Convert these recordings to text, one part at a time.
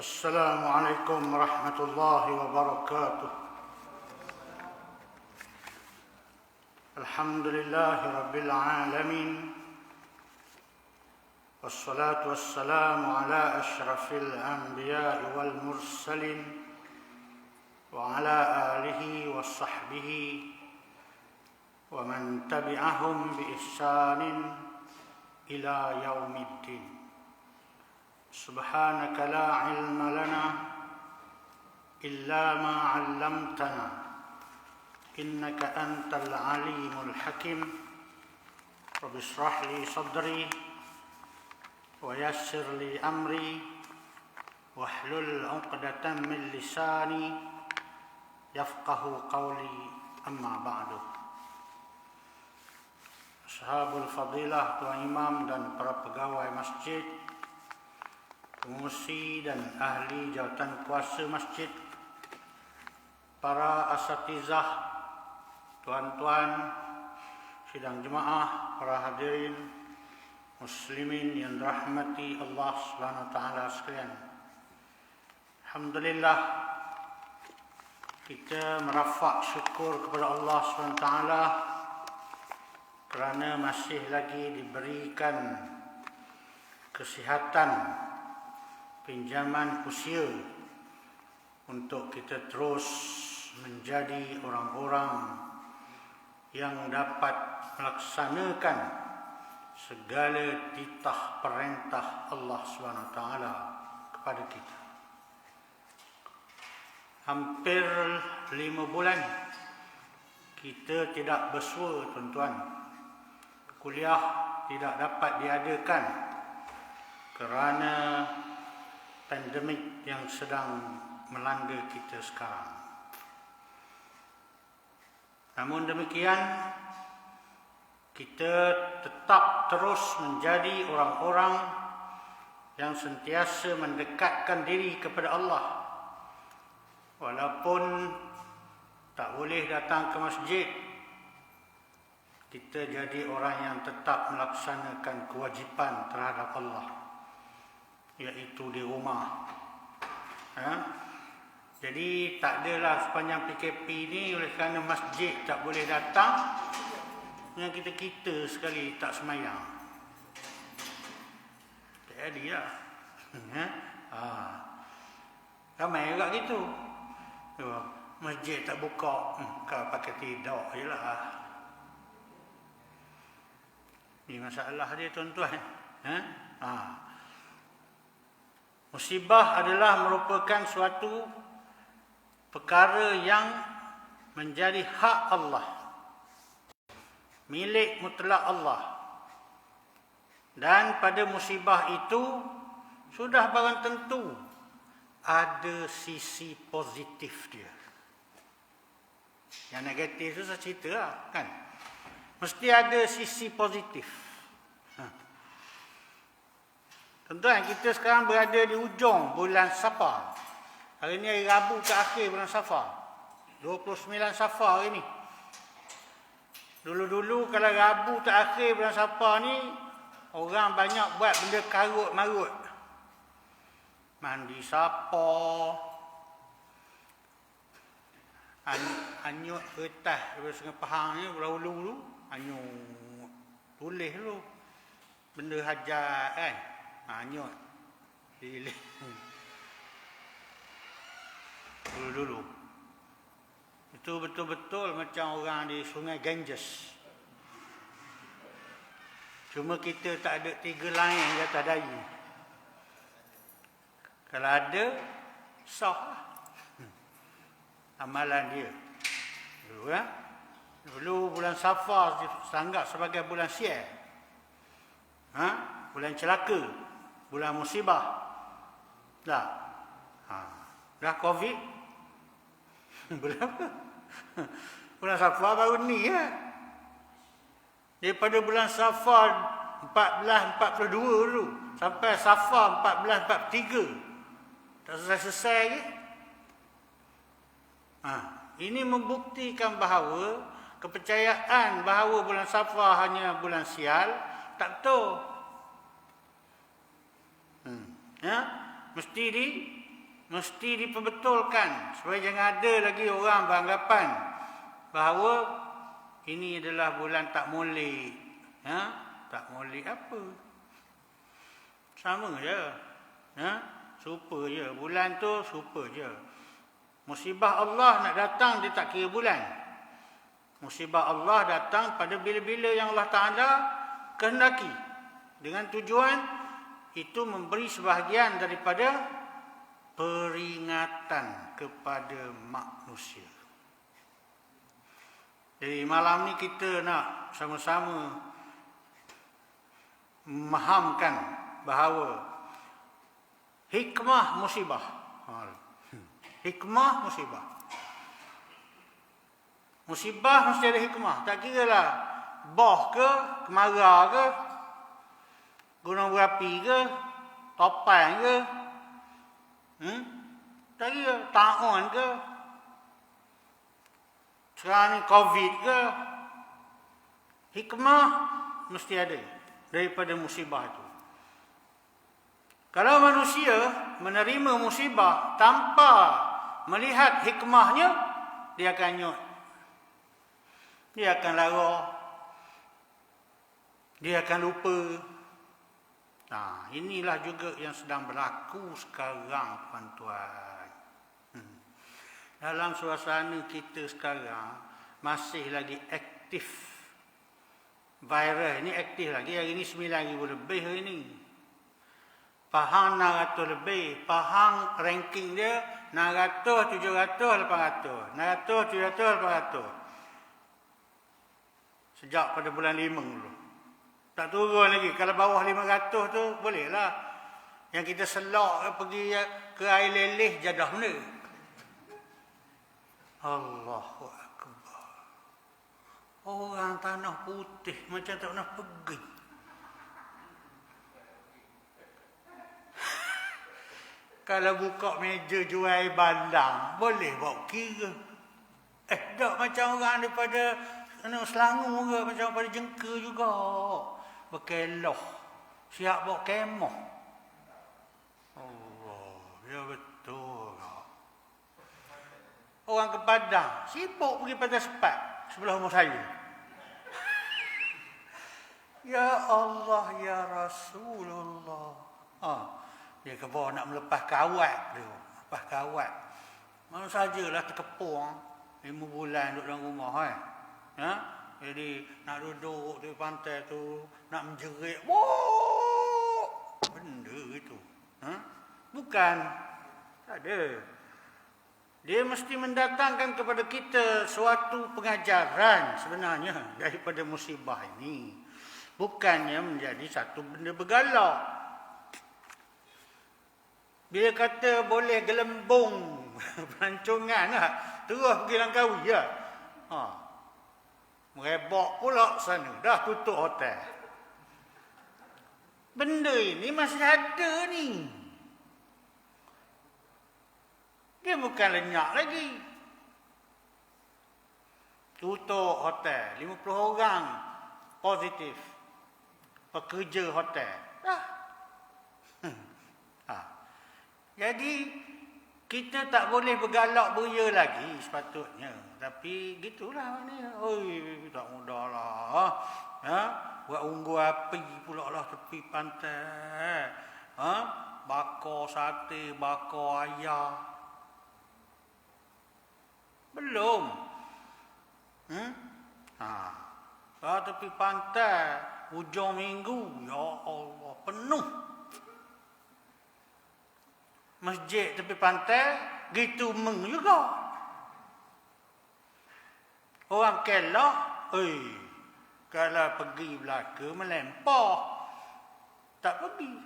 السلام عليكم ورحمة الله وبركاته. الحمد لله رب العالمين، والصلاة والسلام على أشرف الأنبياء والمرسلين وعلى آله وصحبه ومن تبعهم بإحسان إلى يوم الدين. سبحانك لا علم لنا إلا ما علمتنا إنك أنت العليم الحكيم. رب اشرح لي صدري ويسر لي أمري واحلل عقدة من لساني يفقه قولي. أما بعد. Ashabul Fadilah, Tuan Imam dan para pegawai masjid, pengurusi dan ahli jawatan kuasa masjid, para asatizah, tuan-tuan sidang jemaah, para hadirin muslimin yang dirahmati Allah SWT sekalian. Alhamdulillah, kita merafak syukur kepada Allah SWT kerana masih lagi diberikan kesihatan, pinjaman usia untuk kita terus menjadi orang-orang yang dapat melaksanakan segala titah perintah Allah SWT kepada kita. Hampir 5 bulan kita tidak bersua, tuan-tuan. Kuliah tidak dapat diadakan kerana pandemik yang sedang melanda kita sekarang. Namun demikian, kita tetap terus menjadi orang-orang yang sentiasa mendekatkan diri kepada Allah. Walaupun tak boleh datang ke masjid, kita jadi orang yang tetap melaksanakan kewajipan terhadap Allah, iaitu di rumah. Jadi tak adalah sepanjang PKP ni oleh kerana masjid tak boleh datang, yang kita sekali tak semayang. Tak jadilah. Ramai juga gitu. Masjid tak buka, kau pakai tidur je lah. Ini masalah dia, tuan-tuan. Musibah adalah merupakan suatu perkara yang menjadi hak Allah, milik mutlak Allah. Dan pada musibah itu sudah barang tentu ada sisi positif dia. Yang negatif itu saya cerita lah, kan. Mesti ada sisi positif. Tuan-tuan, kita sekarang berada di ujung bulan Safar. Hari ni hari Rabu ke akhir bulan Safar. 29 Safar hari ni. Dulu-dulu kalau Rabu ke akhir bulan Safar ni, orang banyak buat benda karut-marut. Mandi sapa, anyut kertas daripada Sungai Pahang ni, dulu anyut tulis dulu benda hajat kan, anyut pilih dulu itu betul-betul macam orang di Sungai Ganges. Cuma kita tak ada 3 lain di atas dahi. Kalau ada, sah amalan dia dulu. Dulu bulan Safar dianggap sebagai bulan sial, bulan celaka, bulan musibah. Dah Covid. Bulan apa? Bulan Safar baru ni ya. Daripada bulan Safar 1442 dulu sampai Safar 1443 tak selesai lagi. Ini membuktikan bahawa kepercayaan bahawa bulan Safar hanya bulan sial tak betul. Mesti mesti diperbetulkan supaya jangan ada lagi orang beranggapan bahawa ini adalah bulan tak molek. Tak molek apa? Sama je. Serupa je. Bulan tu serupa je. Musibah Allah nak datang, dia tak kira bulan. Musibah Allah datang pada bila-bila yang Allah Ta'ala kehendaki. Dengan tujuan itu memberi sebahagian daripada peringatan kepada manusia. Jadi malam ni kita nak sama-sama memahamkan bahawa hikmah musibah. Hikmah musibah. Musibah mesti ada hikmah. Tak kira lah boh ke, kemarau ke, gunung berapi ke, topan ke, tak kira taun ke, sekarang ni COVID ke, hikmah mesti ada daripada musibah itu. Kalau manusia menerima musibah tanpa melihat hikmahnya, dia akan nyut. Dia akan lara. Dia akan lupa. Inilah juga yang sedang berlaku sekarang, tuan-tuan. Dalam suasana kita sekarang, masih lagi aktif. Virus ni aktif lagi. Hari ni 9,000 lebih hari ni. Pahang 600 lebih. Pahang ranking dia 600, 700, 800. 600, 700, 800. Sejak pada bulan 5 dulu. Tak turun lagi. Kalau bawah 500 tu, bolehlah. Yang kita selok pergi ke air leleh, jadah benda. Allahu Akbar. Orang tanah putih macam tak pernah pergi. Kalau buka meja jual air bandang, boleh bawa kira. Tak macam orang daripada Selangor ke, macam pada Jengka juga. Berkeloh. Siap bawa kemah. Allah, ya betul. Orang ke Padang, sibuk pergi pada sepat sebelah rumah saya. Ya Allah, ya Rasulullah. Dia ke bawah nak melepas kawat dia. Lepas kawat. Mana sajalah terkepung. 5 bulan duduk dalam rumah. Jadi nak duduk di pantai tu, nak menjerit. Benda itu. Bukan. Tak ada. Dia mesti mendatangkan kepada kita suatu pengajaran sebenarnya daripada musibah ini. Bukannya menjadi satu benda bergalak. Bila kata boleh gelembung pelancongan lah, terus pergi Langkawi lah. Merebak pula sana, dah tutup hotel. Benda ini masih ada ni. Dia bukan lenyap lagi. Tutup hotel, 50 orang positif. Pekerja hotel. Jadi, kita tak boleh bergalak beria lagi sepatutnya. Tapi, gitulah maknanya. Oi, tak mudah lah. Buat unggu api pula lah tepi pantai. Bakar sate, bakar ayam. Belum. Tepi pantai, hujung minggu, ya Allah, penuh. Masjid tepi pantai, gitu meng juga. Orang kelak, kalau pergi belaka, melempar. Tak pergi.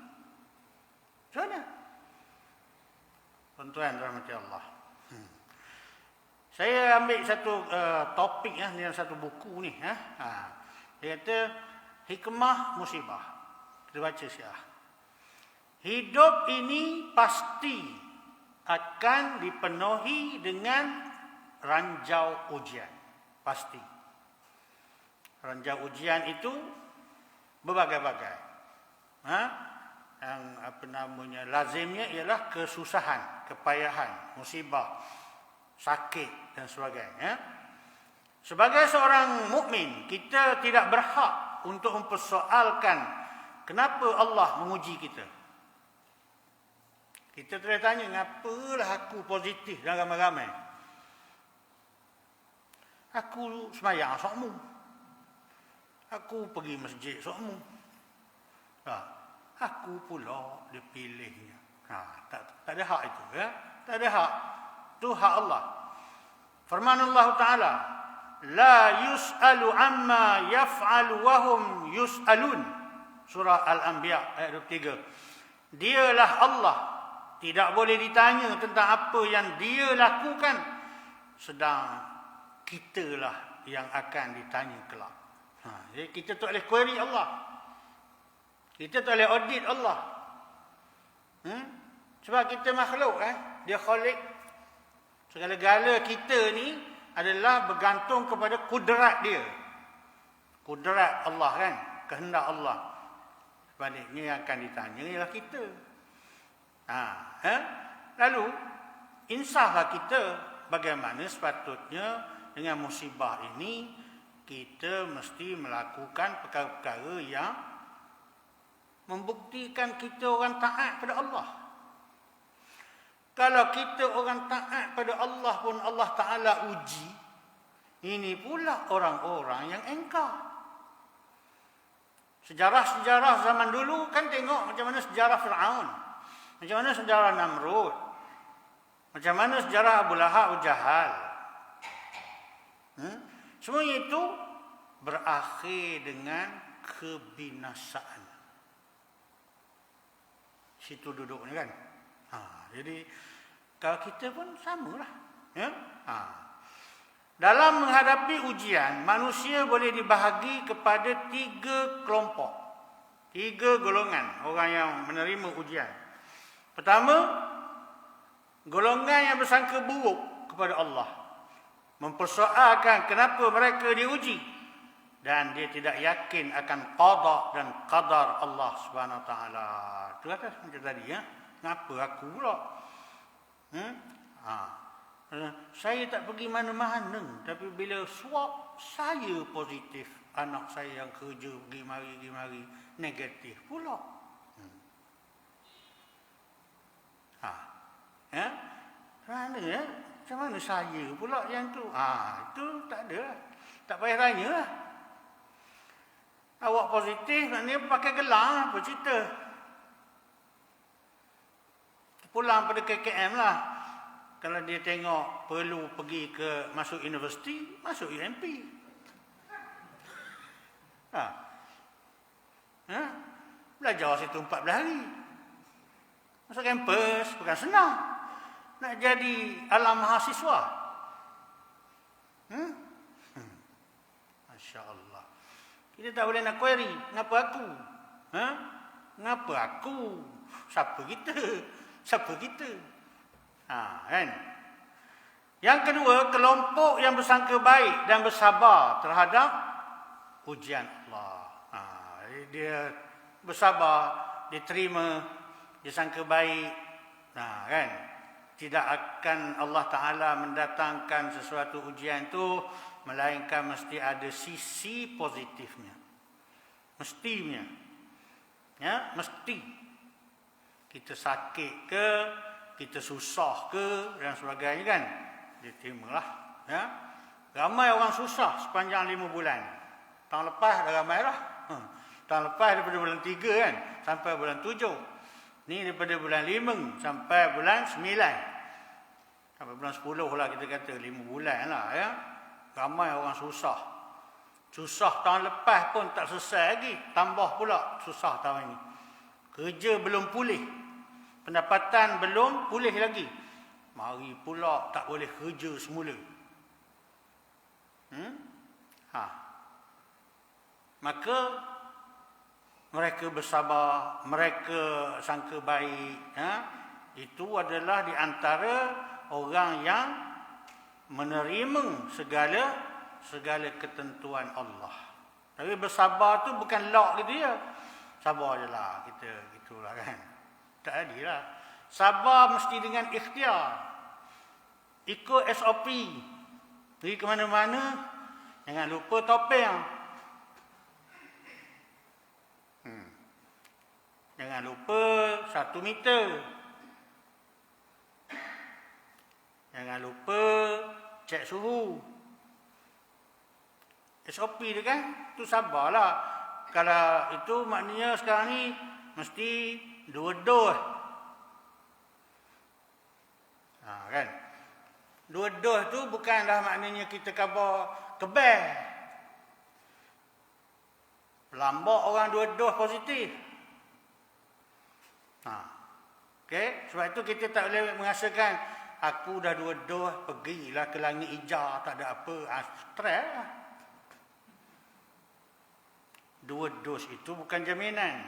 Sana. Tuan-tuan, rahmati Allah. Saya ambil satu topik dalam satu buku ni. Dia kata, hikmah musibah. Kita baca siap. Hidup ini pasti akan dipenuhi dengan ranjau ujian. Pasti. Ranjau ujian itu berbagai-bagai. yang apa namanya lazimnya ialah kesusahan, kepayahan, musibah, sakit dan sebagainya. Sebagai seorang mukmin, kita tidak berhak untuk mempersoalkan kenapa Allah menguji kita. Kita boleh tanya, ngapalah aku positif dan ramai-ramai? Aku semayang sokmu. Aku pergi masjid sokmu. Aku pula dipilihnya. Tak ada hak itu. Ya? Tak ada hak. Itu hak Allah. Firman Allah Ta'ala, La yus'alu amma yaf'alu wahum yus'alun. Surah Al-Anbiya ayat 23. Dialah Allah. Tidak boleh ditanya tentang apa yang dia lakukan. Sedang kitalah yang akan ditanya kelak. Jadi kita tak boleh query Allah. Kita tak boleh audit Allah. Sebab kita makhluk kan. Dia khalik. Segala-gala kita ni adalah bergantung kepada kudrat dia. Kudrat Allah kan. Kehendak Allah. Sebaliknya yang akan ditanya ialah kita. Lalu, insaflah kita bagaimana sepatutnya dengan musibah ini kita mesti melakukan perkara-perkara yang membuktikan kita orang taat pada Allah. Kalau kita orang taat pada Allah pun Allah Ta'ala uji, ini pula orang-orang yang engkar. Sejarah-sejarah zaman dulu kan tengok macam mana sejarah Fir'aun, macam mana sejarah Namrud, macam mana sejarah Abu Lahab, Abu Jahal. Semua itu berakhir dengan kebinasaan. Situ duduk ni kan. Jadi kalau kita pun samalah. Ya? Dalam menghadapi ujian, manusia boleh dibahagi kepada 3 kelompok. 3 golongan orang yang menerima ujian. Pertama, golongan yang bersangka buruk kepada Allah. Mempersoalkan kenapa mereka diuji. Dan dia tidak yakin akan qada dan qadar Allah Subhanahu Wa Taala. Itu kata macam tadi ya. Kenapa aku pula? Saya tak pergi mana-mana. Tapi bila swab, saya positif. Anak saya yang kerja pergi mari, negatif pula. Ya? Mana ya? Macam mana saya pula yang tu? Itu tak ada lah. Tak payah tanya lah. Awak positif, maknanya pakai gelang, apa cerita? Pulang pada KKM lah. Kalau dia tengok perlu pergi ke masuk universiti, masuk UMP. Belajar situ 14 hari. Masuk kampus, bukan senang. Nak jadi alam mahasiswa. Masya Allah. Kita tak boleh nak query. Kenapa aku? Kenapa aku? Siapa kita? Siapa kita? Kan? Yang kedua, kelompok yang bersangka baik dan bersabar terhadap ujian Allah. Dia bersabar, dia terima, dia sangka baik. Kan? Tidak akan Allah Ta'ala mendatangkan sesuatu ujian itu, melainkan mesti ada sisi positifnya. Mestinya. Ya, mesti. Kita sakit ke, kita susah ke, dan sebagainya kan. Dia terimalah. Ya. Ramai orang susah sepanjang 5 bulan. Tahun lepas dah ramai lah. Tahun lepas daripada bulan 3 kan, sampai bulan 7. Ni daripada bulan 5 sampai bulan 9. Sampai bulan 10 lah kita kata, 5 bulan lah ya. Ramai orang susah. Susah tahun lepas pun tak selesai lagi. Tambah pula susah tahun ini. Kerja belum pulih. Pendapatan belum pulih lagi. Mari pula tak boleh kerja semula. Maka mereka bersabar, mereka sangka baik. Itu adalah di antara orang yang menerima segala ketentuan Allah. Tapi bersabar tu bukan lock gitu ya. sabar je lah kita, gitulah kan. Tak adil lah. Sabar mesti dengan ikhtiar. Ikut SOP. Pergi ke mana-mana, jangan lupa topeng. Jangan lupa 1 meter. Jangan lupa cek suhu. SOP dia kan, tu sabarlah. Kalau itu maknanya sekarang ni mesti 2 dos. Kan? 2 dos tu bukanlah maknanya kita khabar kebal. Lambak orang 2 dos positif. Okey, sebab itu kita tak boleh merasakan aku dah 2 dos, pergilah ke langit hijau, tak ada apa. Stres lah. 2 dos itu bukan jaminan.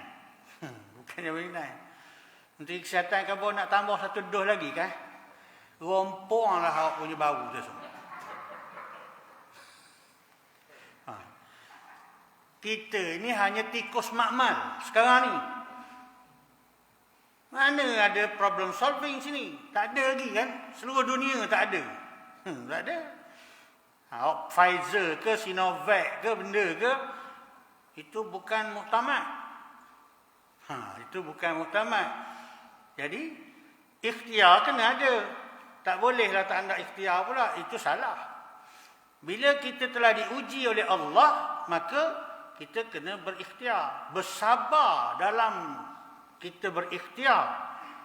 Bukan jaminan. Menteri Kesihatan khabar nak tambah 1 dos lagi kan? Romponglah awak punya bau tu semua. Kita ni hanya tikus makmal sekarang ni. Mana ada problem solving sini? Tak ada lagi kan? Seluruh dunia tak ada. Tak ada. Pfizer ke Sinovac ke benda ke, itu bukan muktamad. Itu bukan muktamad. Jadi ikhtiar kena ada. Tak bolehlah tak ada ikhtiar pula. Itu salah. Bila kita telah diuji oleh Allah, maka kita kena berikhtiar. Bersabar dalam kita berikhtiar.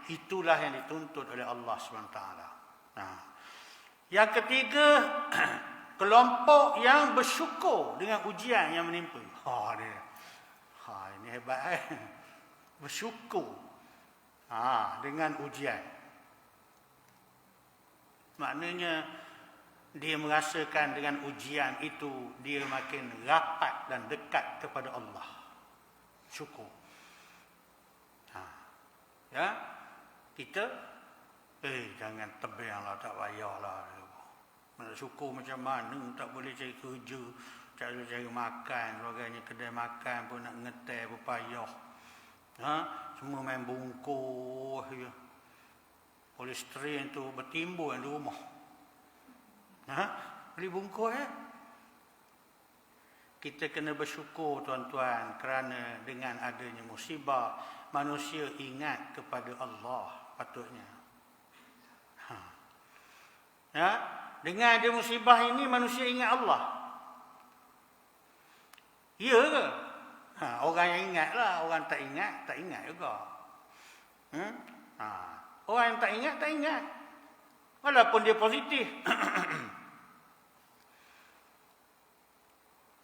Itulah yang dituntut oleh Allah SWT. Yang ketiga, kelompok yang bersyukur dengan ujian yang menimpa. Ini hebat bersyukur dengan ujian. Maknanya dia merasakan dengan ujian itu dia makin rapat dan dekat kepada Allah. Syukur. Ya, kita jangan tebanglah, tak payahlah. Nak syukur macam mana, tak boleh cari kerja, tak boleh cari makan, sebagainya, kedai makan pun nak ngetai berpayah. Semua main bungkus je. Polistrin tu bertimbun di rumah. Beli bungkus Kita kena bersyukur tuan-tuan, kerana dengan adanya musibah manusia ingat kepada Allah patutnya. Dengan ada musibah ini manusia ingat Allah. Ya ke? Orang yang ingatlah, orang tak ingat juga. Orang yang tak ingat. Walaupun dia positif.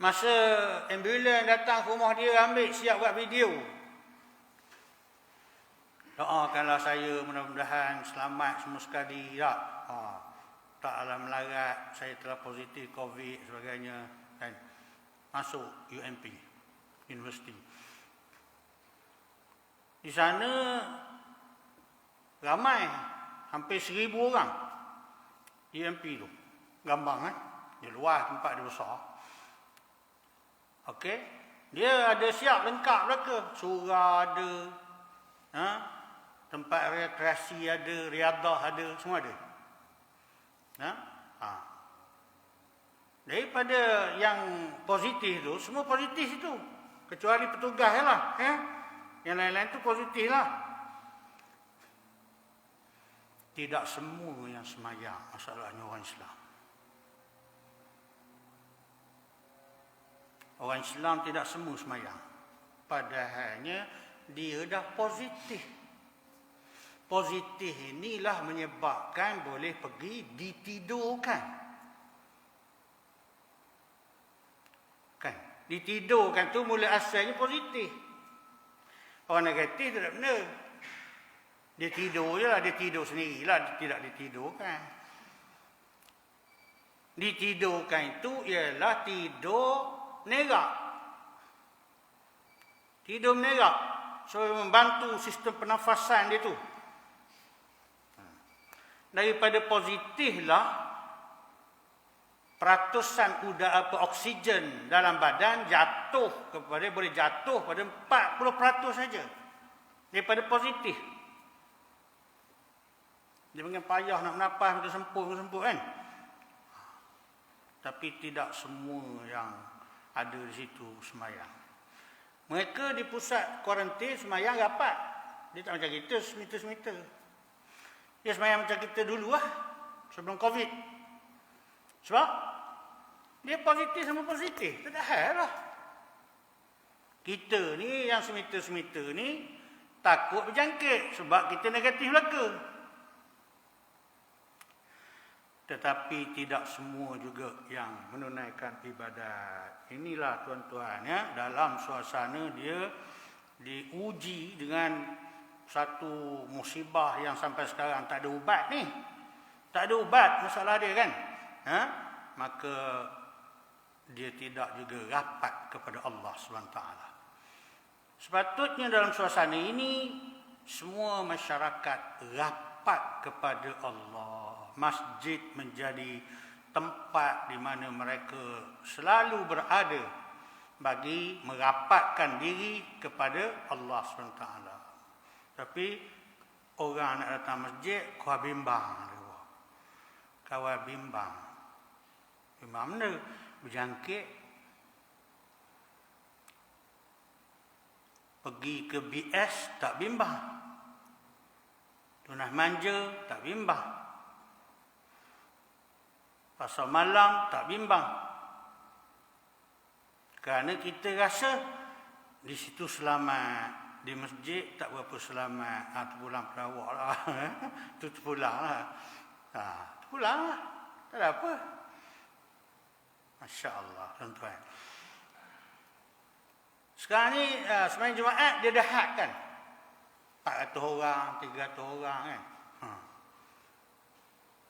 Masa ambulans datang ke rumah dia, ambil siap buat video. Doakanlah saya, mudah-mudahan selamat semua sekali. Taklah melarat, saya telah positif COVID sebagainya. Dan masuk UMP, Universiti. Di sana ramai, hampir 1,000 orang. UMP tu. Gambang dia luas, tempat dia besar. Okey. Dia ada siap lengkap belaka. Surau ada. Tempat rekreasi ada, riadah ada, semua ada. Daripada yang positif tu, semua positif itu. Kecuali petugas lah. Yang lain-lain tu positif lah. Tidak semua yang semayang, masalahnya orang Islam. Orang Islam tidak semua semayang. Padahalnya dia dah positif. Positif inilah menyebabkan boleh pergi ditidurkan. Kan? Ditidurkan tu mula asalnya positif. Orang negatif tidak benar. Dia tidur je lah, dia tidur sendirilah, tidak ditidurkan. Ditidurkan itu ialah tidur nerak. Tidur menerak. So, membantu sistem pernafasan dia tu. Daripada positiflah peratusan oksigen dalam badan boleh jatuh pada 40% saja daripada positif. Dia panggil payah nak menafas, minta sempur kan. Tapi tidak semua yang ada di situ semayang. Mereka di pusat kuarantin semayang rapat. Dia tak macam kita, semita-semita. Dia semayang macam kita dulu sebelum COVID. Sebab dia positif sama positif. Tak ada hal lah. Kita ni yang semita-semita ni takut berjangkit sebab kita negatif belaka. Tetapi tidak semua juga yang menunaikan ibadat. Inilah tuan-tuan dalam suasana dia diuji dengan satu musibah yang sampai sekarang tak ada ubat ni. Tak ada ubat masalah dia kan. Maka dia tidak juga rapat kepada Allah SWT. Sepatutnya dalam suasana ini semua masyarakat rapat kepada Allah. Masjid menjadi tempat di mana mereka selalu berada bagi merapatkan diri kepada Allah SWT. Tapi orang nak datang masjid kau bimbang. Kawal bimbang. Bimbang mana? Berjangkit. Pergi ke BS tak bimbang. Tunah manja tak bimbang. Pasal malam tak bimbang. Kerana kita rasa di situ selamat. Di masjid tak berapa selamat. Terpulang perawak lah. Itu terpulang lah. Terpulang lah. Tak ada apa. Masya Allah, tuan-tuan. Sekarang ni semain Jumaat dia dah had kan. 400 orang, 300 orang kan.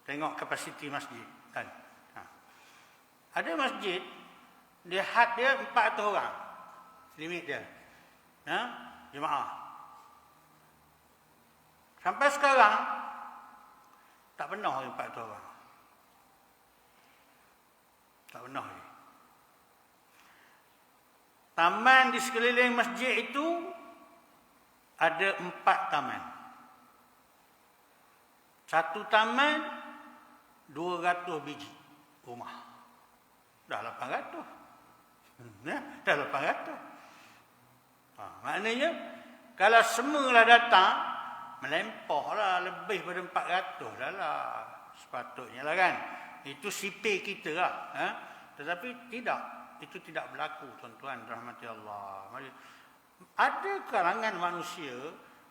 Tengok kapasiti masjid kan. Ada masjid dia had dia 400 orang. Limit dia. Jemaah. Sampai sekarang tak penuh 400 orang. Tak penuh lagi. Taman di sekeliling masjid itu ada 4 taman. Satu taman 200 biji rumah. Dah 800. Dah 800. Maknanya kalau semualah datang melampaulah lebih pada 400 dah lah. Sepatutnya lah kan. Itu sipir kita lah. Tetapi tidak. Itu tidak berlaku, tuan-tuan rahmati Allah. Ada kalangan manusia,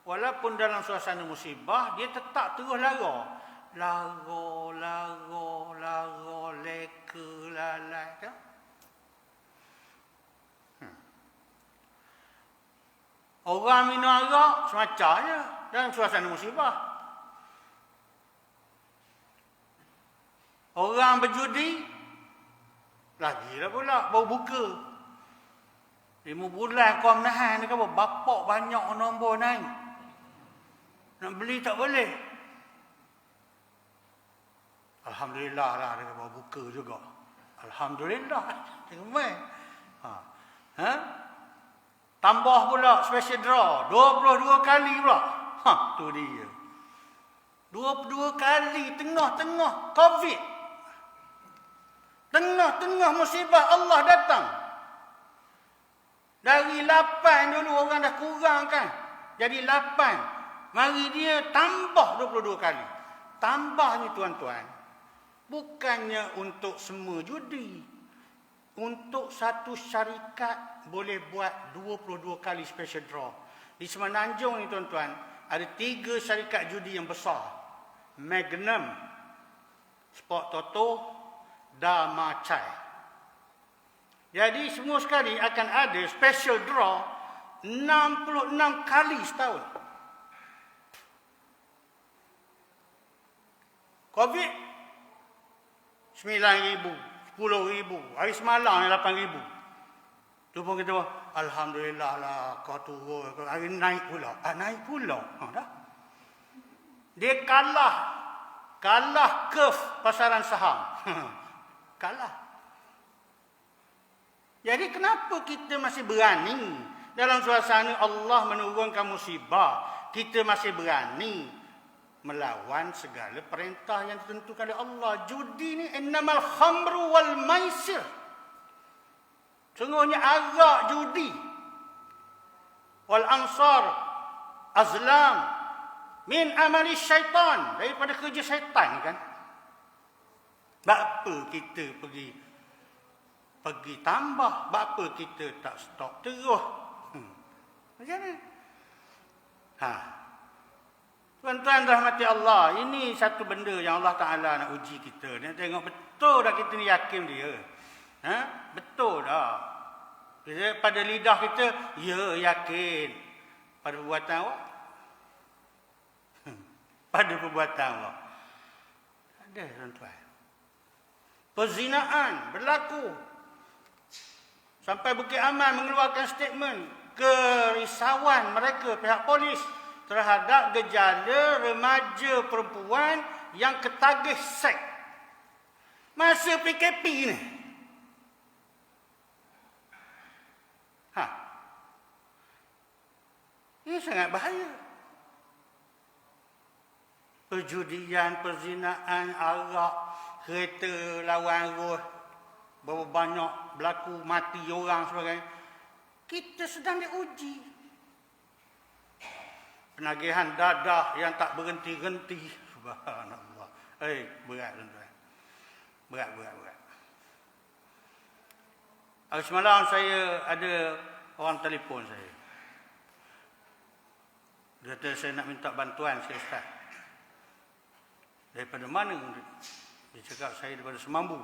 walaupun dalam suasana musibah, dia tetap terus lara. Leka, lalai. Tak? Orang minum arak semacam je dalam suasana musibah. Orang berjudi, lagilah pula, baru buka. 5 bulan kau menahan, dia kata, bapak banyak nombor naik. Nak beli tak boleh. Alhamdulillah lah, dia kata, baru buka juga. Alhamdulillah. Tengok tambah pula special draw. 22 kali pula. Tu dia. 22 kali tengah-tengah COVID. Tengah-tengah musibah Allah datang. Dari 8 dulu orang dah kurang kan. Jadi 8. Mari dia tambah 22 kali. Tambah ni tuan-tuan. Bukannya untuk semua judi. Untuk satu syarikat boleh buat 22 kali special draw. Di Semenanjung ni tuan-tuan. Ada 3 syarikat judi yang besar. Magnum. Sport Toto. Damacai. Jadi semua sekali akan ada special draw 66 kali setahun. COVID 9,000, 10,000, hari semalam 8,000. Tu pun kita alhamdulillah lah kau turun, hari naik pula. Naik pula. Dah. Dia kalah curve pasaran saham. kalah. Jadi kenapa kita masih berani dalam suasana Allah menurunkan musibah, kita masih berani melawan segala perintah yang ditentukan oleh Allah? Judi ni innamal khamru wal maisir. Sungguhnya arak judi. Wal ansar azlam min amali syaitan, daripada kerja syaitan kan. Bapa kita pergi tambah, bapa kita tak stop terus. Macam mana? Tuan-tuan rahmati Allah, ini satu benda yang Allah Ta'ala nak uji kita. Nak tengok betul dah kita ni yakin dia. Betul dah. Pada lidah kita, ya yakin. Pada perbuatan awak? Pada perbuatan awak. Ada tuan-tuan. Perzinaan berlaku. Sampai Bukit Aman mengeluarkan statement kerisauan mereka, pihak polis, terhadap gejala remaja perempuan yang ketagih seks masa PKP ni. Ini sangat bahaya. Perjudian, perzinaan, arak, kereta lawan arus, berapa banyak berlaku mati orang sebagainya. Kita sedang diuji. Penagihan dadah yang tak berhenti-henti. Subhanallah. Berat tuan-tuan. Berat. Hari semalam saya ada orang telefon saya. Dia kata saya nak minta bantuan saya, Ustaz. Daripada mana? Dia cakap saya daripada Semambu.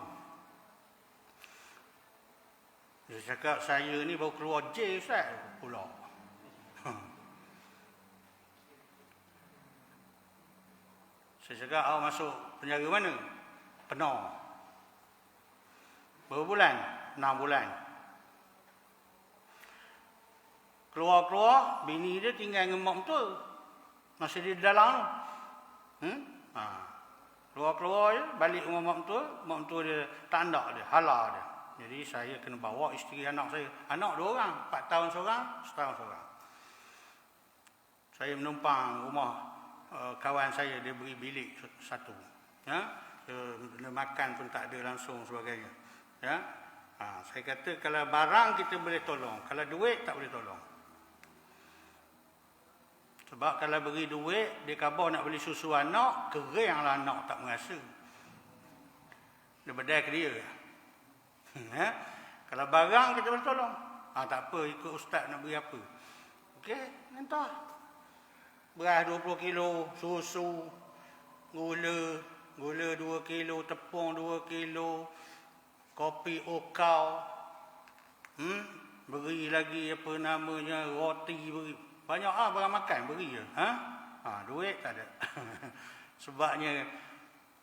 Dia cakap saya ni baru keluar jail, Ustaz. Pula. Saya cakap, awak masuk penjara mana? Penang. Berapa bulan? 6 bulan. Keluar-keluar, bini dia tinggal dengan mak mentua. Masih di dalam. Keluar-keluar je, balik rumah mak mentua dia tak nak dia, halar dia. Jadi saya kena bawa isteri anak saya. Anak 2 orang, 4 tahun seorang, setahun seorang. Saya menumpang rumah kawan saya, dia beri bilik satu. Makan pun tak ada langsung sebagainya. Saya kata kalau barang kita boleh tolong, kalau duit tak boleh tolong. Sebab kalau beri duit, dia khabar nak beli susu anak, keringlah anak tak merasa. Dia bedai ke dia. Kalau barang kita boleh tolong. Tak apa, ikut ustaz nak beri apa. Okey, entah. Beras 20 kilo, susu, gula 2 kilo, tepung 2 kilo, kopi okau. Beri lagi apa namanya, roti beri. Banyak barang makan beri je. Duit tak ada. Sebabnya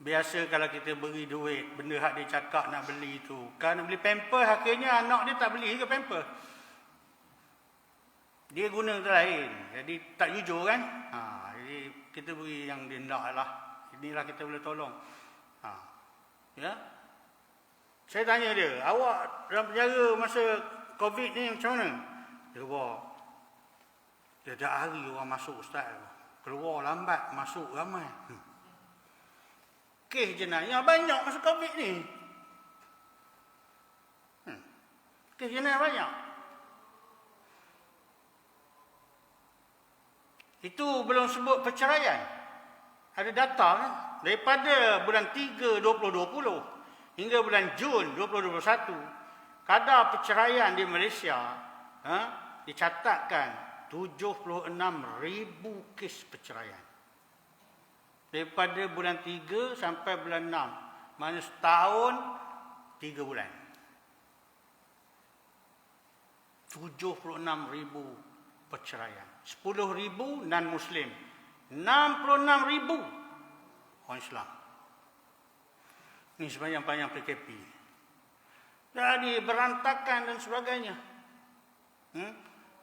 biasa kalau kita beri duit, benda hak dia cakap nak beli tu. Kalau nak beli pamper, akhirnya anak dia tak beli ke pamper. Dia guna tu lain. Jadi tak jujur kan? Jadi kita beri yang dia nak lah. Inilah kita boleh tolong. Ya. Saya tanya dia, awak dalam penjara masa COVID ni macam mana? Dia kata, tiap hari orang masuk, Ustaz. Keluar lambat, masuk ramai. Kes jenayah banyak masa COVID ni. Kes jenayah banyak. Itu belum sebut perceraian. Ada data kan? Daripada bulan 3 2020 hingga bulan Jun 2021, kadar perceraian di Malaysia dicatatkan 76,000 kes perceraian. Daripada bulan 3 sampai bulan 6. Mana setahun 3 bulan. 76,000 perceraian. 10,000 non-Muslim. 66,000 orang Islam. Ini sepanjang panjang PKP. Jadi berantakan dan sebagainya.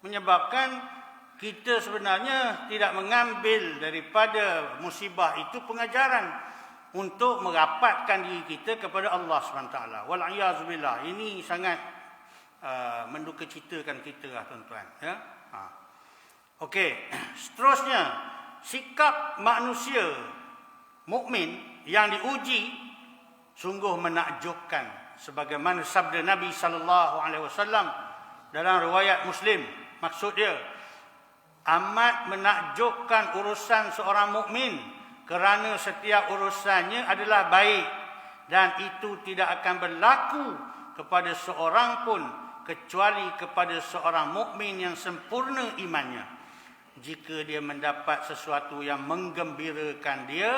Menyebabkan kita sebenarnya tidak mengambil daripada musibah itu pengajaran. untuk merapatkan diri kita kepada Allah SWT. Wal'iyyazubillah. Ini sangat mendukacitakan kita lah tuan-tuan. Ya? Okey, seterusnya, sikap manusia mukmin yang diuji sungguh menakjubkan, sebagaimana sabda Nabi SAW dalam riwayat Muslim. Maksud dia, amat menakjubkan urusan seorang mukmin kerana setiap urusannya adalah baik dan itu tidak akan berlaku kepada seorang pun kecuali kepada seorang mukmin yang sempurna imannya. Jika dia mendapat sesuatu yang menggembirakan dia,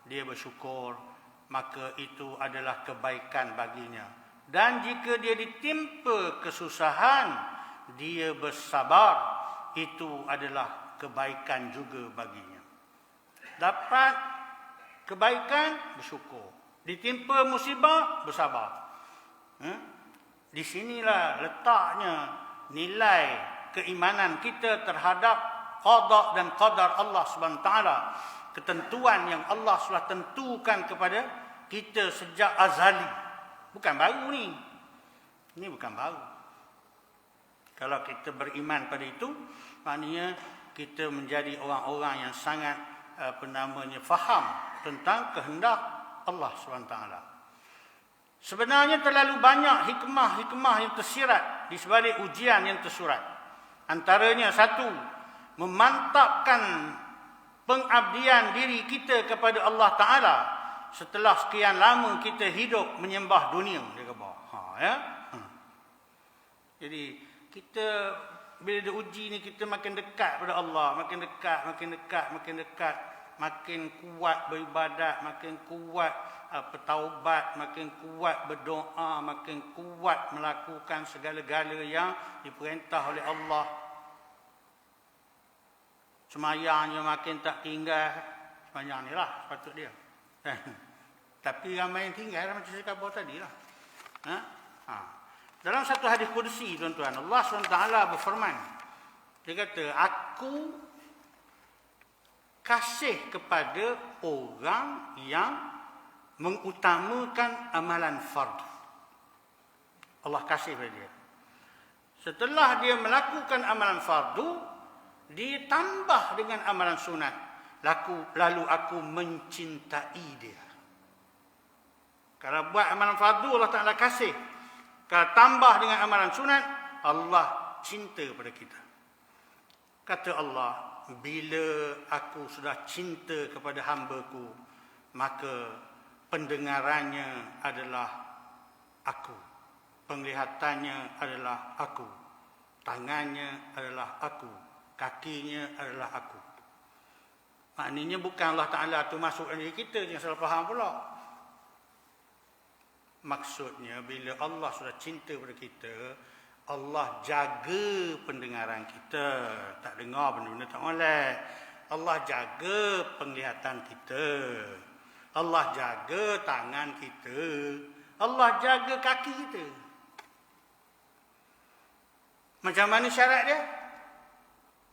dia bersyukur, maka itu adalah kebaikan baginya. Dan jika dia ditimpa kesusahan, dia bersabar, itu adalah kebaikan juga baginya. Dapat kebaikan, bersyukur. Ditimpa musibah, bersabar. Di sinilah letaknya nilai keimanan kita terhadap qada dan qadar Allah SWT. Ketentuan yang Allah telah tentukan kepada kita sejak azali. Bukan baru ni. Ini bukan baru. Kalau kita beriman pada itu, maknanya kita menjadi orang-orang yang sangat faham tentang kehendak Allah SWT. Sebenarnya terlalu banyak hikmah-hikmah yang tersirat di sebalik ujian yang tersurat. Antaranya satu, memantapkan pengabdian diri kita kepada Allah Ta'ala setelah sekian lama kita hidup menyembah dunia. Dia kata, Jadi kita bila diuji ni, kita makin dekat pada Allah, makin dekat, makin kuat beribadat, makin kuat bertaubat, makin kuat berdoa, makin kuat melakukan segala-gala yang diperintah oleh Allah. Semayangnya makin tak tinggal. Semayang ni lah patut dia. Tapi ramai yang tinggal macam saya kata tadi lah. Dalam satu hadis kursi, tuan-tuan, Allah SWT berfirman. Dia kata, aku kasih kepada orang yang mengutamakan amalan fardu. Allah kasih kepada dia. Setelah dia melakukan amalan fardu, dia tambah dengan amalan sunat. Lalu aku mencintai dia. Kalau buat amalan fardu, Allah Ta'ala kasih. Kalau tambah dengan amalan sunat, Allah cinta pada kita. Kata Allah, bila aku sudah cinta kepada hamba-Ku, maka pendengarannya adalah aku, penglihatannya adalah aku, tangannya adalah aku, kakinya adalah aku. Maknanya bukan Allah Ta'ala itu masuk dalam diri kita, jangan salah faham pula. Maksudnya bila Allah sudah cinta pada kita, Allah jaga pendengaran kita, tak dengar benda-benda tak molek. Allah jaga penglihatan kita, Allah jaga tangan kita, Allah jaga kaki kita. Macam mana syarat dia?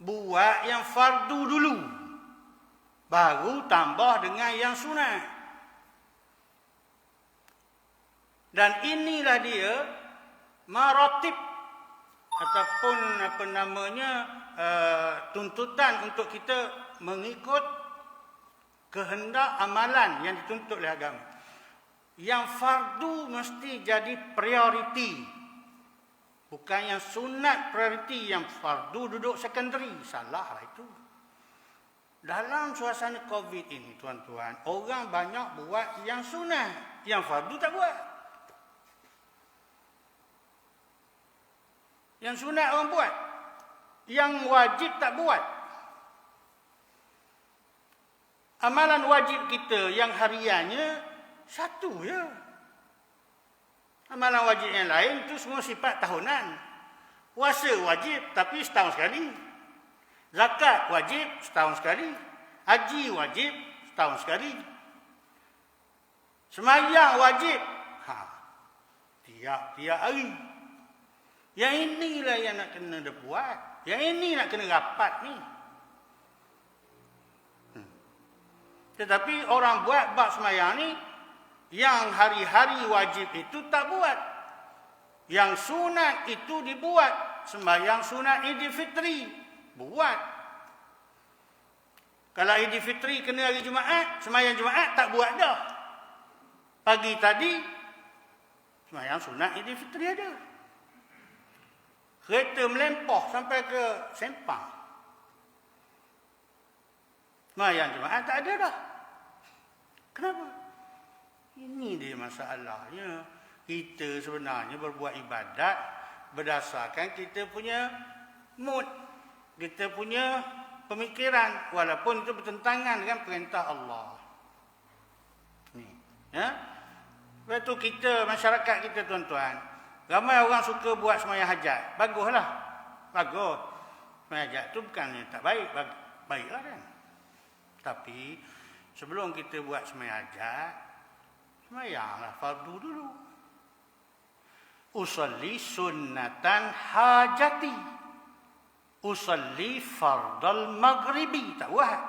Buat yang fardu dulu, baru tambah dengan yang sunat. Dan inilah dia maratib ataupun tuntutan untuk kita mengikut kehendak amalan yang dituntut oleh agama. Yang fardu mesti jadi prioriti. Bukan yang sunat prioriti, yang fardu duduk secondary. Salah lah itu. Dalam suasana COVID ini, tuan-tuan, orang banyak buat yang sunat, yang fardu tak buat. Yang sunat orang buat, yang wajib tak buat. Amalan wajib kita yang hariannya satu je. Amalan wajib yang lain itu semua sifat tahunan. Puasa wajib tapi setahun sekali. Zakat wajib setahun sekali. Haji wajib setahun sekali. Sembahyang wajib tiap-tiap hari. Yang inilah yang nak kena dia buat. Yang ini nak kena rapat ni. Tetapi orang buat bab sembahyang ni, yang hari-hari wajib itu tak buat. Yang sunat itu dibuat. Sembahyang sunat Idul Fitri, buat. Kalau Idul Fitri kena hari Jumaat, sembahyang Jumaat tak buat dah. Pagi tadi, sembahyang sunat Idul Fitri ada. Kereta melempah sampai ke Sempang. Sembahyang Jumaat tak ada dah. Kenapa? Ini dia masalahnya. Kita sebenarnya berbuat ibadat berdasarkan kita punya mood, kita punya pemikiran, walaupun itu bertentangan dengan perintah Allah. Ni, ya. Lepas tu kita, masyarakat kita tuan-tuan, ramai orang suka buat sembahyang hajat. Baguslah. Bagus. Sembahyang hajat tu bukannya tak baik, baiklah kan. Tapi sebelum kita buat sembahyang hajat, sembahyanglah fardu dulu. Usalli sunnatan hajati. Usalli fardal maghribi. Tak buat.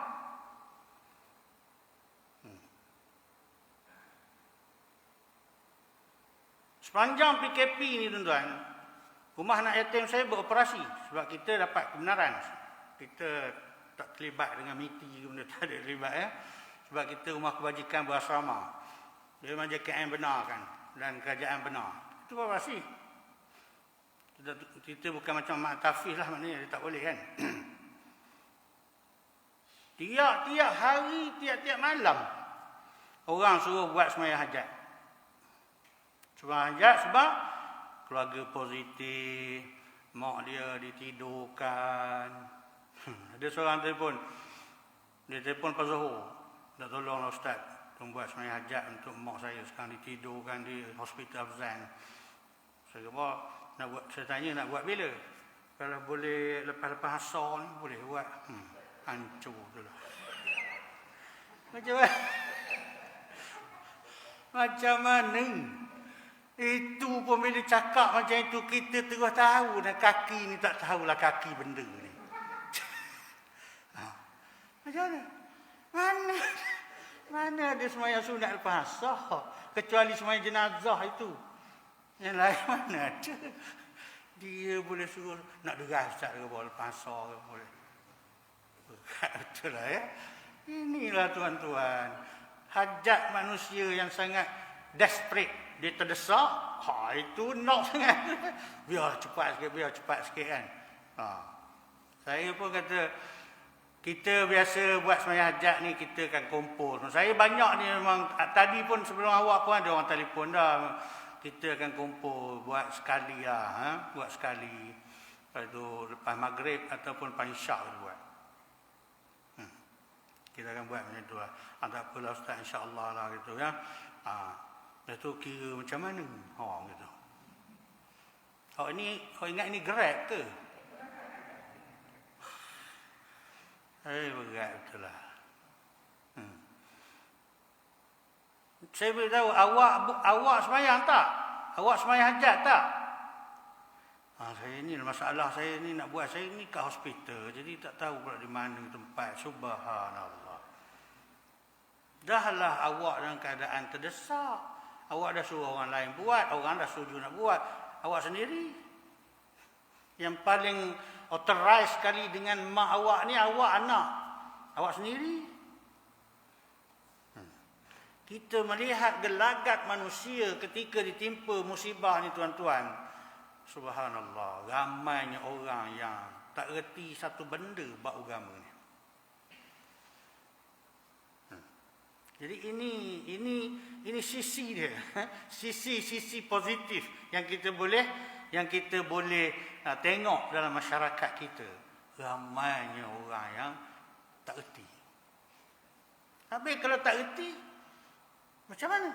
Sepanjang PKP ni tuan-tuan, rumah anak yatim saya beroperasi sebab kita dapat kebenaran. Kita tak terlibat dengan MITI, benda tak ada terlibat ya. Sebab kita rumah kebajikan berasrama. Dia memang JKN benar kan, dan kerajaan benar. Itu beroperasi. Kita bukan macam Mak Tafiz lah, maknanya dia tak boleh kan. Tiap-tiap hari, tiap-tiap malam, orang suruh buat sembahyang hajat. Sembahyang hajat sebab keluarga positif, mak dia ditidurkan. Ada seorang telefon, dia telefon Pak Zuhur, nak tolonglah Ustaz, tolong buat sembahyang hajat untuk mak saya sekarang ditidurkan di Hospital Afzan. Saya tanya nak buat bila? Kalau boleh lepas-lepas asar ni boleh buat. Hancur tu lah. Macam mana? Macam mana? Itu pun bila cakap macam itu, kita terus tahu dah kaki ni tak tahulah kaki benda ni. Macam mana? Mana ada sembahyang sunat lepas asar? Kecuali sembahyang jenazah itu. Yang lain mana ada. Dia boleh suruh nak deras tak ke bawah lepas asar ke boleh. Betul lah ya. Inilah tuan-tuan. Hajat manusia yang sangat desperate. Dia terdesak. Itu nak sangat. Biar cepat sikit kan. Saya pun kata, kita biasa buat sembahyang hajat ni, kita akan kumpul. Saya banyak ni memang, tadi pun sebelum awak pun ada orang telefon dah. Kita akan kumpul, buat sekali lah. Buat sekali. Lepas tu lepas maghrib ataupun lepas isyak buat. Kita akan buat macam tu lah. Tak apalah Ustaz, insyaAllah lah gitu ya. Lepas tu kira macam mana? Gitu. Kau ingat ini Grab ke? Berat betul lah. Saya beritahu, awak sembahyang tak? Awak sembahyang hajat tak? Saya ni masalah saya ni nak buat, saya ni kat hospital, jadi tak tahu pula di mana tempat. Subhanallah. Dahlah awak dalam keadaan terdesak. Awak dah suruh orang lain buat, orang dah setuju nak buat. Awak sendiri yang paling authorized sekali dengan mak awak ni, awak anak. Awak sendiri. Kita melihat gelagat manusia ketika ditimpa musibah ni tuan-tuan. Subhanallah, ramainya orang yang tak reti satu benda bab agama ni. Jadi ini sisi dia, sisi positif yang kita boleh tengok dalam masyarakat kita. Ramainya orang yang tak reti. Tapi kalau tak reti, macam mana?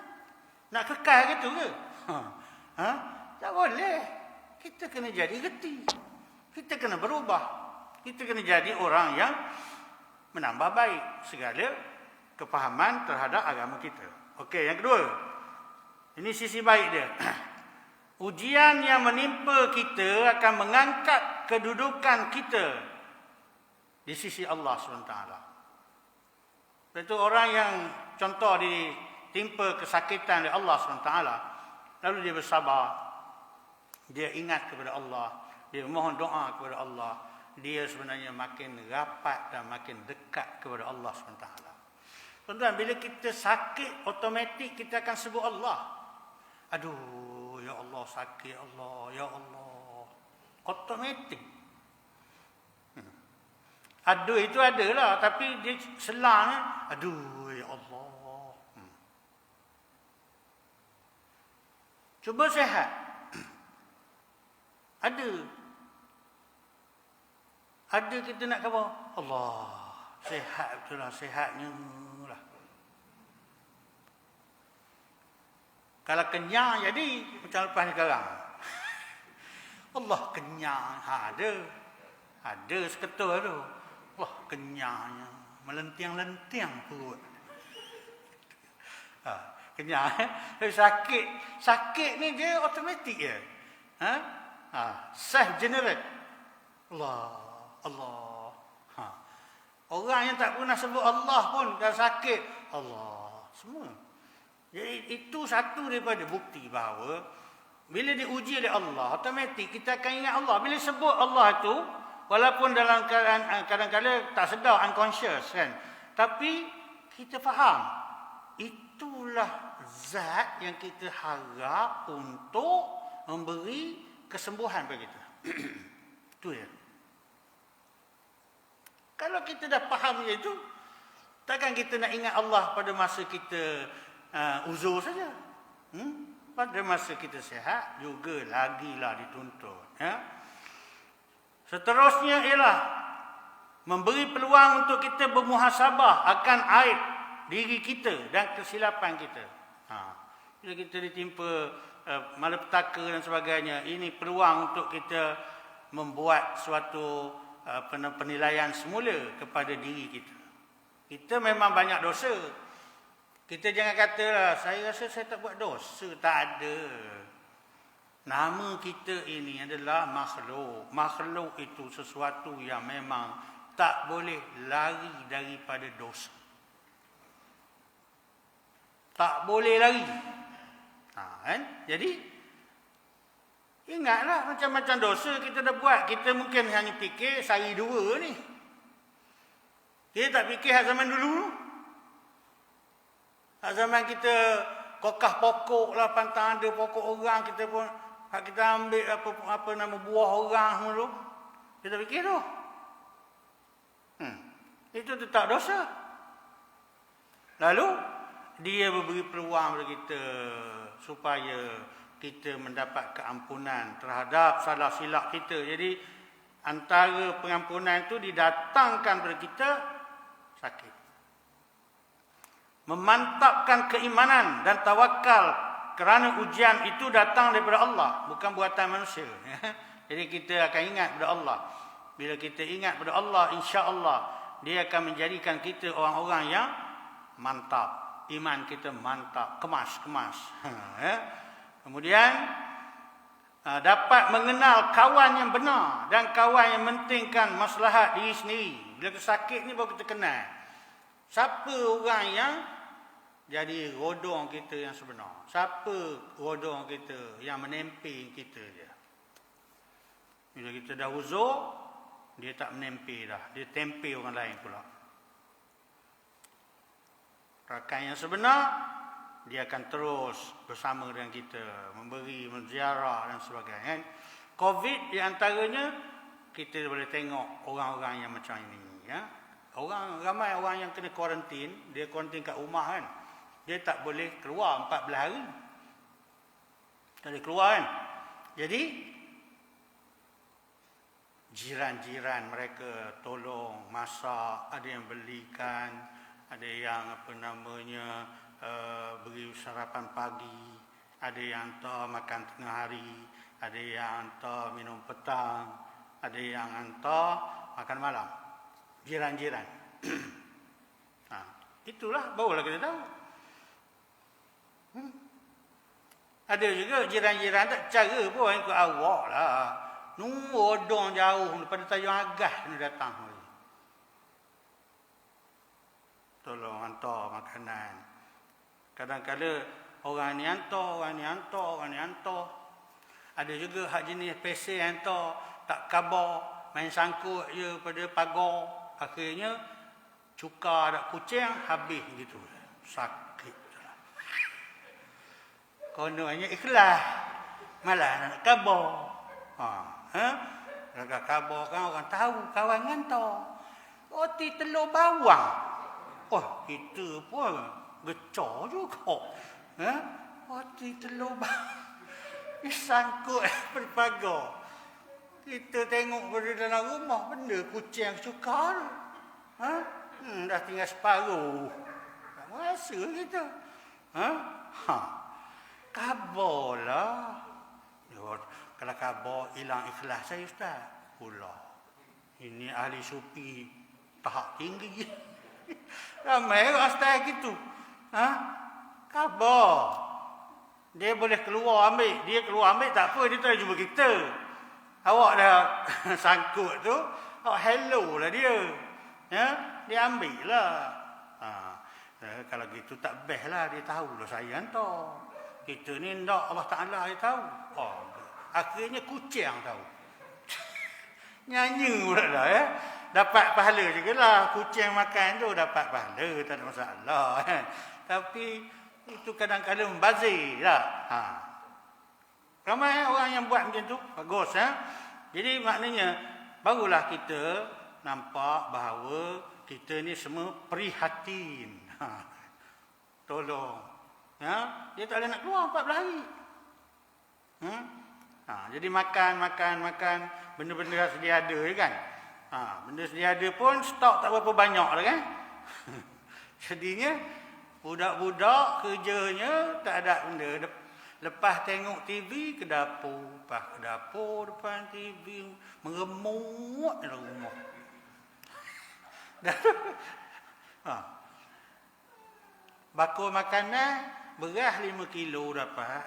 Nak kekal gitu ke? Tak boleh. Kita kena jadi reti. Kita kena berubah. Kita kena jadi orang yang menambah baik segala kepahaman terhadap agama kita. Okey, yang kedua. Ini sisi baik dia. Ujian yang menimpa kita akan mengangkat kedudukan kita di sisi Allah SWT. Itu orang yang contoh ditimpa kesakitan oleh Allah SWT, lalu dia bersabar, dia ingat kepada Allah, dia mohon doa kepada Allah, dia sebenarnya makin rapat dan makin dekat kepada Allah SWT. Tuan-tuan, bila kita sakit, otomatik kita akan sebut Allah. Aduh, ya Allah sakit Allah, ya Allah. Otomatik. Aduh itu adalah, tapi dia selang, aduh ya Allah. Cuba sihat. Ada kita nak kata Allah, sihat betul lah, sihatnya lah. Kalau kenyang jadi macam lepas ni sekarang. Allah kenyang, ada seketul tu. Wah, kenyangnya, melentiang-lentiang perut. Kenyang. Sakit ni dia automatik je. Self-generate. Allah. Orang yang tak pernah sebut Allah pun dah sakit, Allah. Semua. Jadi itu satu daripada bukti bahawa bila diuji oleh Allah, automatik kita akan ingat Allah. Bila sebut Allah tu, walaupun dalam keadaan kadang-kadang tak sedar, unconscious kan, tapi kita faham itulah zat yang kita harap untuk memberi kesembuhan bagi kita. Itu dia. Kalau kita dah faham itu, takkan kita nak ingat Allah pada masa kita uzur saja. Pada masa kita sihat juga lagilah dituntut. Seterusnya ialah memberi peluang untuk kita bermuhasabah akan aib diri kita dan kesilapan kita. Bila kita ditimpa malapetaka dan sebagainya, ini peluang untuk kita membuat suatu penilaian semula kepada diri kita. Kita memang banyak dosa. Kita jangan katalah, saya rasa saya tak buat dosa. Tak ada. Nama kita ini adalah makhluk. Makhluk itu sesuatu yang memang tak boleh lari daripada dosa. Tak boleh lari. Kan? Jadi, ingatlah macam-macam dosa kita dah buat. Kita mungkin hanya fikir sehari dua ni. Kita tak fikir hak zaman dulu. Hak zaman kita kokah pokok lah, pantang ada pokok orang, kita pun hak kita ambil apa nama buah orang dulu. Kita fikir tu. Itu tetap dosa. Lalu dia memberi peluang kepada kita supaya kita mendapat keampunan terhadap salah silap kita. Jadi antara pengampunan itu didatangkan kepada kita sakit. Memantapkan keimanan dan tawakal kerana ujian itu datang daripada Allah, bukan buatan manusia. Jadi kita akan ingat kepada Allah. Bila kita ingat kepada Allah, insya-Allah dia akan menjadikan kita orang-orang yang mantap. Iman kita mantap, kemas. Kemudian dapat mengenal kawan yang benar dan kawan yang mementingkan maslahat diri sendiri. Bila kita sakit ni baru kita kenal siapa orang yang jadi rodong kita yang sebenar. Siapa rodong kita yang menempel kita dia. Bila kita dah uzur, dia tak menempel dah. Dia tempel orang lain pula. Rakan yang sebenar, dia akan terus bersama dengan kita, memberi, menziarah dan sebagainya. Kan? Covid di antaranya, kita boleh tengok orang-orang yang macam ini. Ya? Ramai orang yang kena kuarantin, dia kuarantin kat rumah kan. Dia tak boleh keluar 14 hari. Tak boleh keluar kan. Jadi, jiran-jiran mereka tolong masak, ada yang belikan, ada yang beri sarapan pagi, ada yang hantar makan tengah hari, ada yang hantar minum petang, ada yang hantar makan malam. Jiran-jiran. Itulah barulah kita tahu. Ada juga jiran-jiran tak cara pun ikut awak lah. Nunggu odong jauh daripada Tanjung Agah kena datang. tolong hantar makanan. Kadang-kadang orang ni hantar, orang ni hantar, orang ni hantar. Ada juga hak jenis pesel hantar, tak khabar, main sangkut je pada pagar. Akhirnya, cuka ada kucing, habis gitu. Sakit. Kononnya ikhlas. Malah nak khabar. Kalau khabar kan orang tahu, kawan hantar. Roti telur bawang. Oh, kita pun gecor juga. Roti telur bawang. Disangkut berpagar. Kita tengok pada dalam rumah, benda kucing suka tu. Dah tinggal separuh. Tak rasa kita. Khabar lah. Kalau khabar hilang ikhlas saya, Ustaz. Pula. Ini ahli supi tahap tinggi. Ramai orang style gitu. Khabar. Dia boleh keluar ambil. Dia keluar ambil tak apa. Dia tak jumpa kita. Awak dah sangkut tu. Awak hello lah dia. Dia ambil lah. Kalau gitu tak best lah. Dia tahu lah saya hantar. Kita ni tak Allah Ta'ala dia tahu. Akhirnya kucing tahu. Nyanyi pula lah Dapat pahala juga lah. Kucing makan tu dapat pahala. Tak ada masalah. Tapi itu kadang-kadang membazir lah. Ramai orang yang buat macam tu. Bagus. Jadi maknanya, barulah kita nampak bahawa kita ni semua prihatin. Tolong. Dia tak boleh nak keluar 14 hari. Jadi makan. Benda-benda sedia ada kan. Benda sedia ada pun stok tak berapa banyak lah kan. Jadinya, budak-budak kerjanya tak ada benda. Lepas tengok TV ke dapur. Lepas ke dapur depan TV. Mengemuk dalam rumah. Bakul makanan. Beras 5 kilo dapat.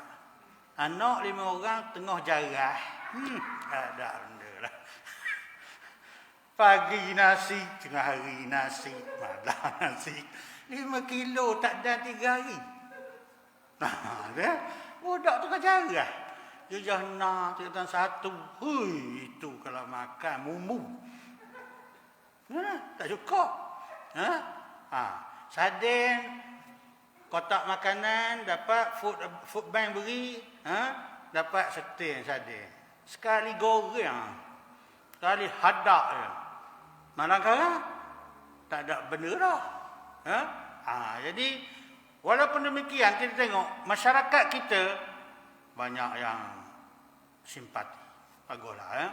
Anak 5 orang tengah jarah. Ada benda lah. Pagi nasi. Tengah hari nasi. Malam nasi. 5 kilo tak ada 3 hari. Budak tu kan jarah. Dia jahna 1. Hui, itu kalau makan mumu. Tak cukup. Sardin, kotak makanan dapat food bank beri, dapat setin sardin. Sekali goreng, sekali hadak je. Malangkara tak ada benda dah. Jadi walaupun demikian kita tengok masyarakat kita banyak yang simpati. Baguslah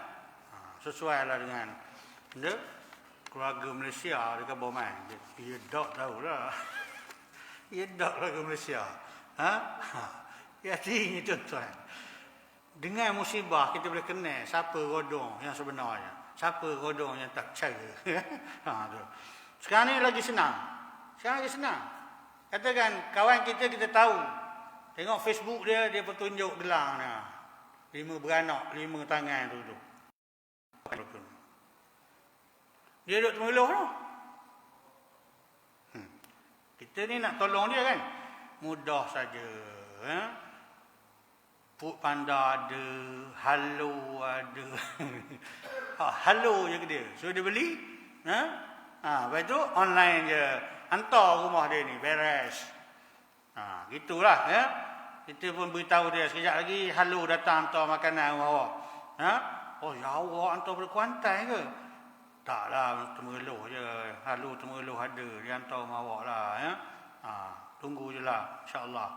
sesuailah dengan benda keluarga Malaysia dekat Bomai. Dia tak tahulah. Dia tak keluarga Malaysia. Jadi tuan-tuan. Dengan musibah kita boleh kenal siapa rodong yang sebenarnya. Siapa rodong yang tak percaya. Sekarang ni lagi senang. Katakan kawan kita tahu. Tengok Facebook dia bertunjuk gelang dia. 5 beranak, 5 tangan tu. Dia duduk mengeluh tu. Kita ni nak tolong dia kan. Mudah saja. Food Panda ada, Halo ada. Halo je ke dia. So dia beli. Lepas tu online je. Hantar rumah dia ni, beres. Gitulah Kita pun beritahu dia sekejap lagi Halo datang hantar makanan awak. Oh ya awak hantar pada Kuantan ke? Taklah, Temerloh je. Halo Temerloh ada, dia hantar rumah awak lah. Tunggu je lah, insyaAllah.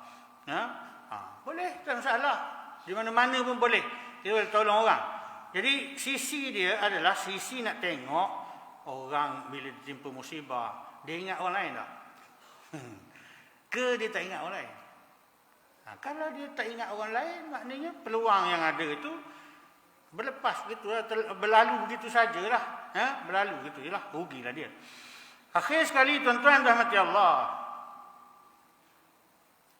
Boleh, tak masalah. Di mana-mana pun boleh. Kita boleh tolong orang. Jadi sisi dia adalah sisi nak tengok orang bila ditimpa musibah. Dia ingat orang lain tak? Ke dia tak ingat orang lain? Kalau dia tak ingat orang lain, maknanya peluang yang ada itu berlepas begitu lah, berlalu begitu sajalah. Berlalu begitu je lah, rugilah dia. Akhir sekali tuan-tuan rahmati Allah,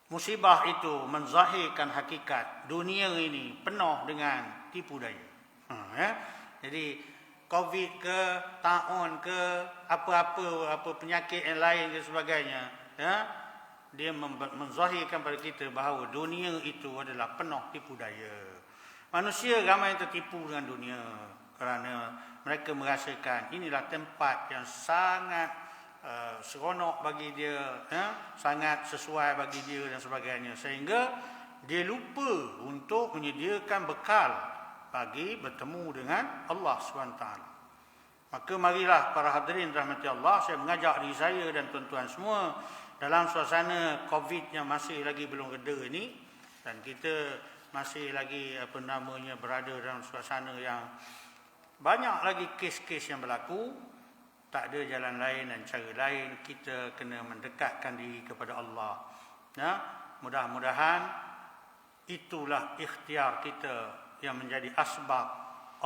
musibah itu menzahirkan hakikat dunia ini penuh dengan tipu daya. Jadi Covid ke, taun ke, apa penyakit yang lain ke sebagainya, ya, dia menzahirkan pada kita bahawa dunia itu adalah penuh tipu daya. Manusia ramai yang tertipu dengan dunia kerana mereka merasakan inilah tempat yang sangat seronok bagi dia, ya, sangat sesuai bagi dia dan sebagainya, sehingga dia lupa untuk menyediakan bekal bagi bertemu dengan Allah SWT. Maka marilah para hadirin rahmati Allah, saya mengajak diri saya dan tuan-tuan semua dalam suasana Covid yang masih lagi belum reda ini, dan kita masih lagi berada dalam suasana yang banyak lagi kes-kes yang berlaku. Tak ada jalan lain dan cara lain, kita kena mendekatkan diri kepada Allah. Ya, mudah-mudahan itulah ikhtiar kita yang menjadi asbab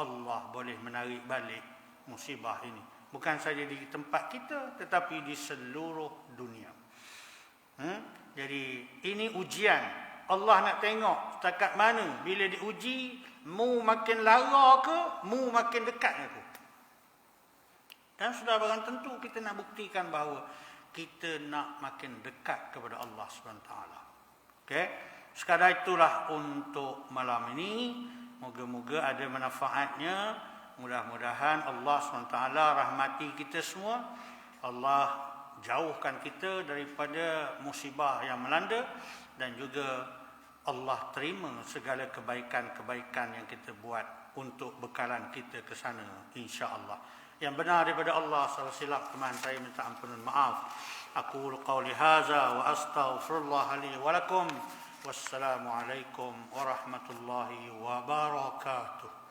Allah boleh menarik balik musibah ini. Bukan saja di tempat kita, tetapi di seluruh dunia. Jadi ini ujian. Allah nak tengok setakat mana bila diuji, mu makin lara ke, mu makin dekat aku. Dan sudah barang tentu kita nak buktikan bahawa kita nak makin dekat kepada Allah SWT. Okey? Sekadar itulah untuk malam ini. Moga-moga ada manfaatnya. Mudah-mudahan Allah SWT rahmati kita semua. Allah jauhkan kita daripada musibah yang melanda. Dan juga Allah terima segala kebaikan-kebaikan yang kita buat untuk bekalan kita ke sana, insya-Allah. Yang benar daripada Allah, salah silap teman saya minta ampunan maaf. Aku qauli hadza wa astaghfirullah li wa lakum. Wassalamualaikum warahmatullahi wabarakatuh.